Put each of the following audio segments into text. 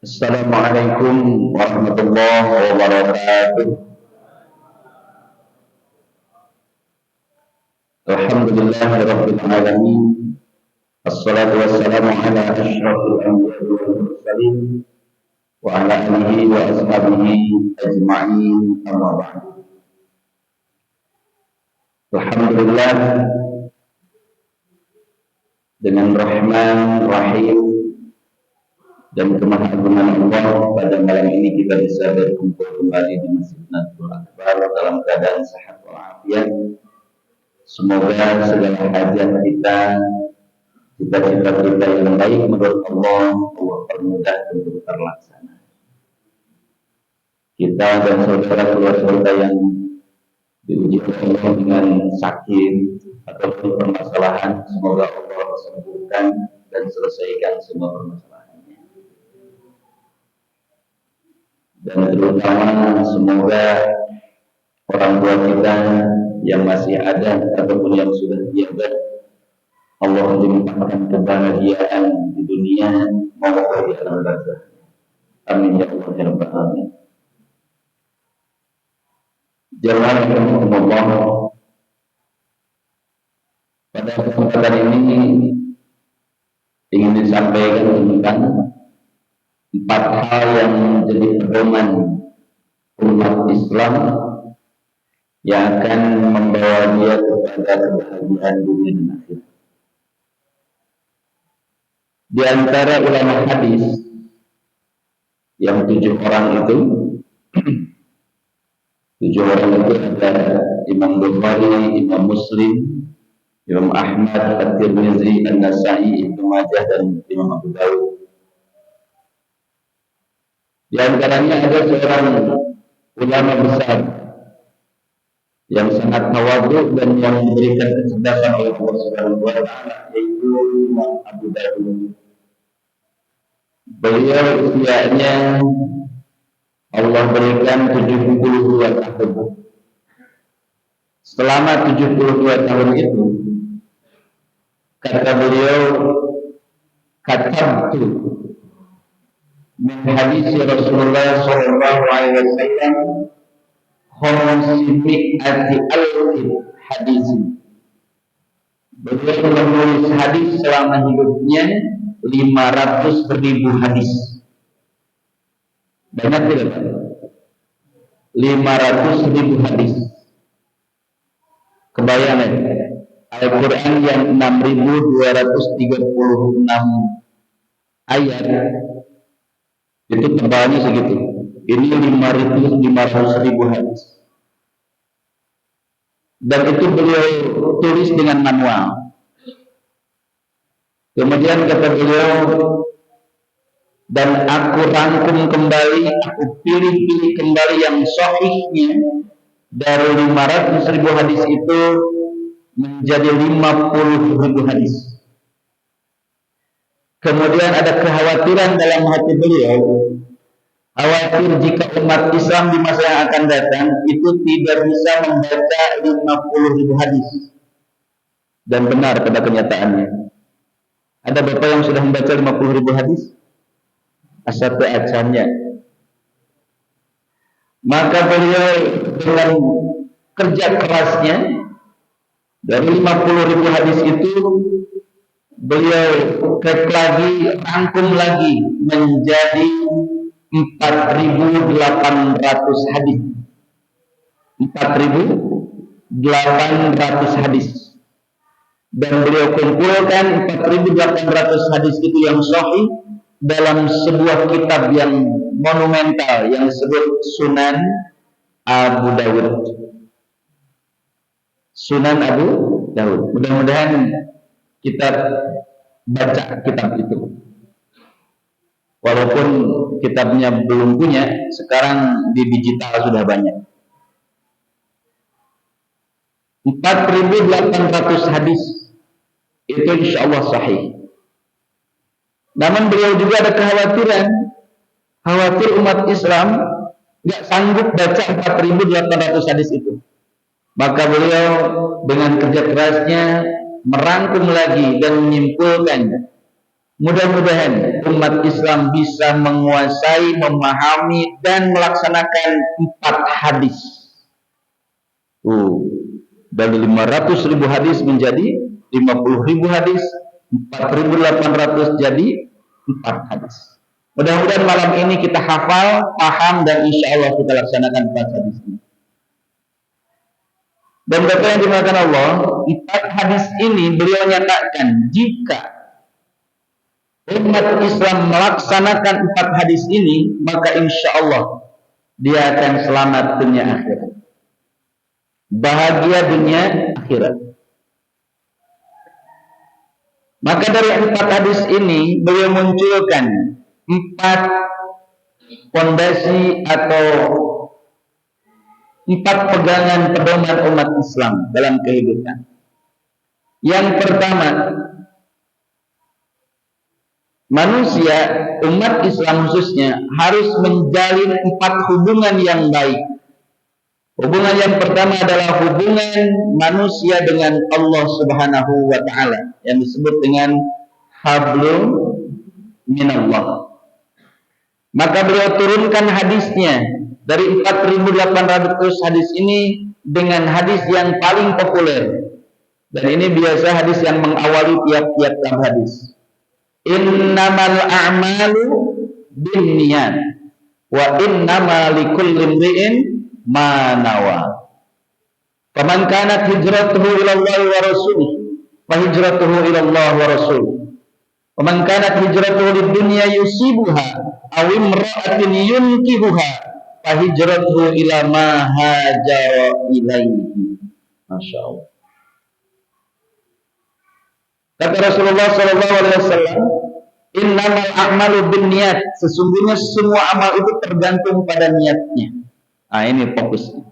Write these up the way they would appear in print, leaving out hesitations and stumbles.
Assalamualaikum warahmatullahi wabarakatuh. Alhamdulillahirabbil alamin. Wassalatu wassalamu ala asyrafil anbiya'i wal mursalin wa ala alihi wa ashabihi ajma'in. Amma ba'du. Alhamdulillah, dengan Rahman Rahim dan kemahagungan Allah, pada malam ini kita bisa berkumpul kembali di Masjid Nahdlatul Akbar dalam keadaan sehat walafiat. Semoga segala hajat kita, cita-cita kita yang baik menurut Allah permudah untuk terlaksana. Kita dan saudara-saudara yang diuji Allah dengan sakit ataupun permasalahan, semoga Allah sembuhkan dan selesaikan semua permasalahannya. Dan terutama semoga orang tua kita yang masih ada ataupun yang sudah tiada, Allah limpahkan kebahagiaan di dunia maupun di alam barzakh. Amin ya Allah ya rabbal alamin. Jemaah rahimakumullah, pada kesempatan ini ingin disampaikan tentang 4 hal yang menjadi pedoman umat Islam yang akan membawa dia kepada kebahagiaan dunia dan akhirat. Di antara ulama hadis yang 7 orang itu, 7 orang itu ada Imam Bukhari, Imam Muslim, Imam Ahmad, At-Tirmizi, An-Nasa'i, Ibnu Majah, dan Imam Abu Dawud. Di antaranya ada seorang ulama besar yang sangat tawadhu dan yang diberikan kecerdasan oleh Allah Subhanahu wa taala, yaitu Imam Abu Dawud. Beliau usianya Allah berikan 72 tahun. Selama 72 tahun itu, kata beliau, katabtu min hadis Rasulullah sallallahu alaihi wasallam khamsimi'ati alfi hadis. Beliau menulis hadis selama hidupnya 500.000 hadis. Banyak tidak? 500.000 hadis. Kebayang ya? Al-Quran yang 6.236 ayat itu tebalnya segitu. Ini 500.000 hadis. Dan itu beliau tulis dengan manual. Kemudian kata beliau, dan aku rangkum kembali, aku pilih-pilih kembali yang sahihnya dari 500.000 hadis itu menjadi 50.000 hadis. Kemudian ada kekhawatiran dalam hati beliau, khawatir jika umat Islam di masa yang akan datang itu tidak bisa membaca 50.000 hadis. Dan benar pada kenyataannya. Ada bapak yang sudah membaca 50.000 hadis? Asal acaranya. Maka beliau dengan kerja kerasnya dari 50.000 hadis itu beliau cek lagi, rangkum lagi menjadi 4.800 hadis. 4.800 hadis. Dan beliau kumpulkan 4.800 hadis itu yang sahih dalam sebuah kitab yang monumental yang disebut Sunan Abu Dawud. Sunan Abu Dawud. Mudah-mudahan kita baca kitab itu. Walaupun kitabnya belum punya, sekarang di digital sudah banyak. 4.800 hadis itu insya Allah sahih. Namun beliau juga ada kekhawatiran, khawatir umat Islam nggak sanggup baca 4.800 hadis itu. Maka beliau dengan kerja kerasnya merangkum lagi dan menyimpulkan Mudah-mudahan umat Islam bisa menguasai, memahami, dan melaksanakan 4 hadis. Dari 500.000 hadis menjadi 50.000 hadis, 4.800 jadi 4 hadis. Mudah-mudahan malam ini kita hafal, paham, dan insya Allah kita laksanakan 4 hadis ini. Dan kata yang dimakan Allah, 4 hadis ini beliau nyatakan jika umat Islam melaksanakan 4 hadis ini, maka insya Allah dia akan selamat dunia akhirat, bahagia dunia akhirat. Maka dari 4 hadis ini beliau munculkan 4 fondasi atau 4 pegangan pedoman umat Islam dalam kehidupan. Yang pertama, manusia, umat Islam khususnya, harus menjalin 4 hubungan yang baik. Hubungan yang pertama adalah hubungan manusia dengan Allah Subhanahu wa Ta'ala, yang disebut dengan hablum minallah. Maka beliau turunkan hadisnya dari 4.800 hadis ini dengan hadis yang paling populer. Dan ini biasa hadis yang mengawali tiap-tiap hadis. Innamal a'malu binniyat wa innamal likulli imri'in ma nawa. Faman kanat hijratuhu ila Allah wa rasulih fa hijratuhu ila Allah wa rasulih. Faman kanat hijratuhu lid-dunya yusibuha aw imra'atin yunkihuha fa hijratuhu ila ma hajara ilaihi. Masyaallah. Kata Rasulullah SAW, innamal a'malu binniyat, sesungguhnya semua amal itu tergantung pada niatnya. Nah, ini fokusnya.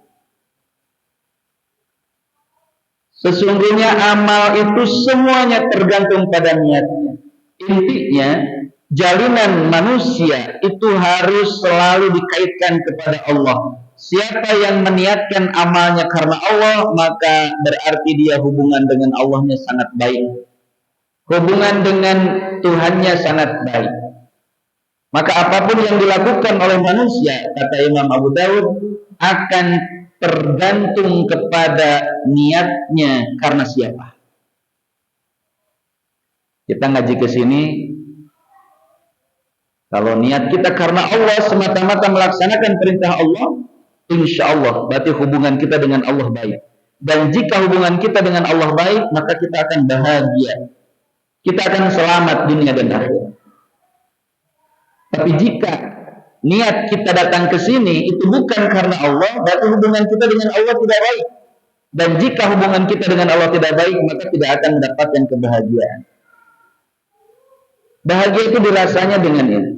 Sesungguhnya amal itu semuanya tergantung pada niatnya. Intinya, jalinan manusia itu harus selalu dikaitkan kepada Allah. Siapa yang meniatkan amalnya karena Allah, maka berarti dia hubungan dengan Allahnya sangat baik. Hubungan dengan Tuhannya sangat baik. Maka apapun yang dilakukan oleh manusia, kata Imam Abu Dawud, akan tergantung kepada niatnya karena siapa. Kita ngaji ke sini, kalau niat kita karena Allah, semata-mata melaksanakan perintah Allah, insya Allah berarti hubungan kita dengan Allah baik. Dan jika hubungan kita dengan Allah baik, maka kita akan bahagia. Kita akan selamat dunia dan akhirat. Tapi jika niat kita datang ke sini itu bukan karena Allah, berarti hubungan kita dengan Allah tidak baik. Dan jika hubungan kita dengan Allah tidak baik, maka tidak akan mendapatkan kebahagiaan. Bahagia itu dirasanya dengan ini.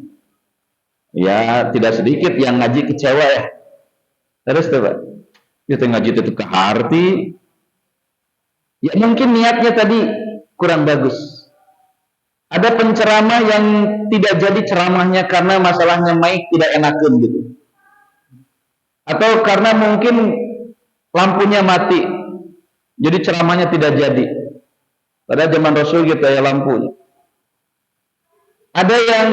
Ya, tidak sedikit yang ngaji kecewa ya. Terus coba, kita ngaji itu ke hati. Ya mungkin niatnya tadi kurang bagus. Ada penceramah yang tidak jadi ceramahnya karena masalahnya mic tidak enakan gitu. Atau karena mungkin lampunya mati. Jadi ceramahnya tidak jadi. Pada zaman Rasul gitu ya lampunya. Ada yang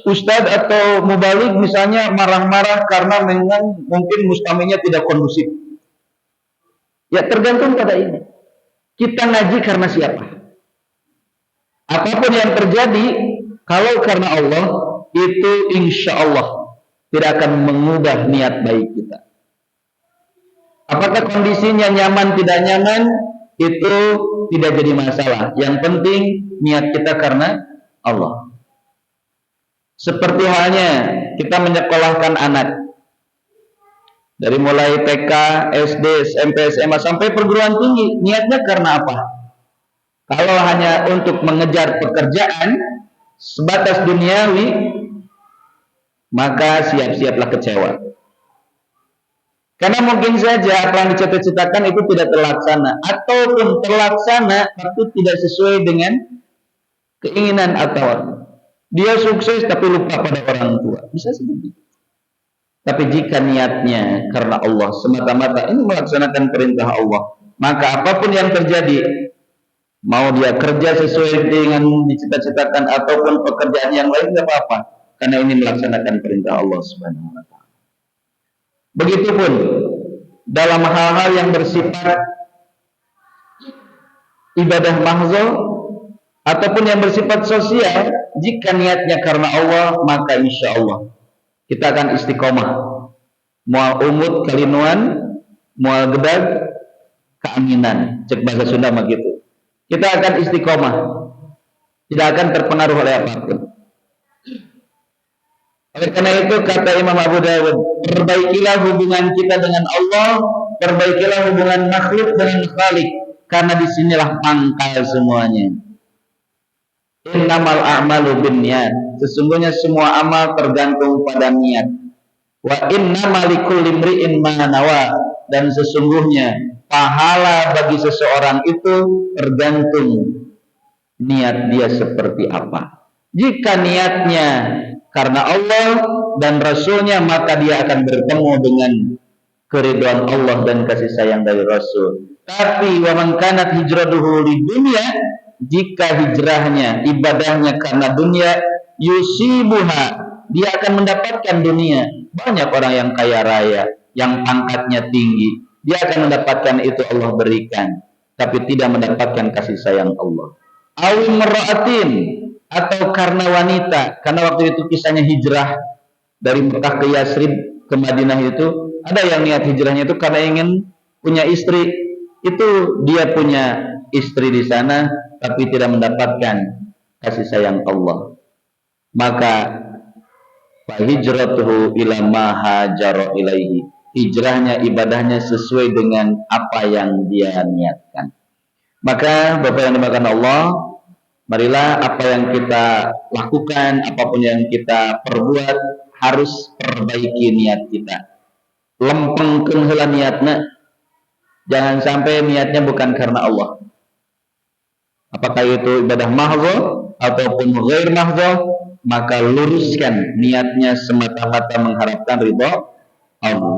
ustadz atau mubalik misalnya marah-marah karena memang mungkin mustaminya tidak kondusif. Ya tergantung pada ini. Kita ngaji karena siapa? Apapun yang terjadi, kalau karena Allah, itu insya Allah tidak akan mengubah niat baik kita. Apakah kondisinya nyaman tidak nyaman, itu tidak jadi masalah. Yang penting niat kita karena Allah. Seperti halnya kita menyekolahkan anak. Dari mulai TK, SD, SMP, SMA, sampai perguruan tinggi, niatnya karena apa? Kalau hanya untuk mengejar pekerjaan sebatas duniawi, maka siap-siaplah kecewa. Karena mungkin saja apa yang dicita-citakan itu tidak terlaksana, ataupun terlaksana tapi tidak sesuai dengan keinginan atau dia sukses tapi lupa pada orang tua. Bisa seperti itu. Tapi jika niatnya karena Allah semata-mata ini melaksanakan perintah Allah, maka apapun yang terjadi, Mau dia kerja sesuai dengan dicita-citakan ataupun pekerjaan yang lain tidak apa-apa, karena ini melaksanakan perintah Allah Subhanahu wa taala. Begitupun dalam hal-hal yang bersifat ibadah mahzo ataupun yang bersifat sosial, jika niatnya karena Allah, maka insya Allah kita akan istiqomah. Mual umut kalinuan, mual gedag keanginan, cek bahasa Sunda begitu. Kita akan istiqomah, tidak akan terpengaruh oleh apapun. Oleh karena itu kata Imam Abu Dawud, perbaikilah hubungan kita dengan Allah, perbaikilah hubungan makhluk dengan Khalik, karena disinilah pangkal semuanya. Innamal a'malu binniyat, sesungguhnya semua amal tergantung pada niat. Wa innamal likulli imri'in ma nawa, dan sesungguhnya pahala bagi seseorang itu tergantung niat dia seperti apa. Jika niatnya karena Allah dan Rasulnya, maka dia akan bertemu dengan keridhaan Allah dan kasih sayang dari Rasul. Tapi wa man kanat hijratuhu lidunya, jika hijrahnya, ibadahnya karena dunia, yusibuha, dia akan mendapatkan dunia. Banyak orang yang kaya raya, yang pangkatnya tinggi, dia akan mendapatkan itu, Allah berikan, tapi tidak mendapatkan kasih sayang Allah. Awim meraatin, atau karena wanita, karena waktu itu kisahnya hijrah dari Mekah ke Yasrib ke Madinah itu, ada yang niat hijrahnya itu karena ingin punya istri, itu dia punya istri di sana tapi tidak mendapatkan kasih sayang Allah, maka hijratuhu ila ma hajara ilaihi, hijrahnya, ibadahnya sesuai dengan apa yang dia niatkan. Maka Bapak yang dimakan Allah, marilah apa yang kita lakukan, apapun yang kita perbuat, harus perbaiki niat kita. Lempengkeun heula niatna. Jangan sampai niatnya bukan karena Allah. Apakah itu ibadah mahzo ataupun ghair mahzo, maka luruskan niatnya semata-mata mengharapkan ridha Allah.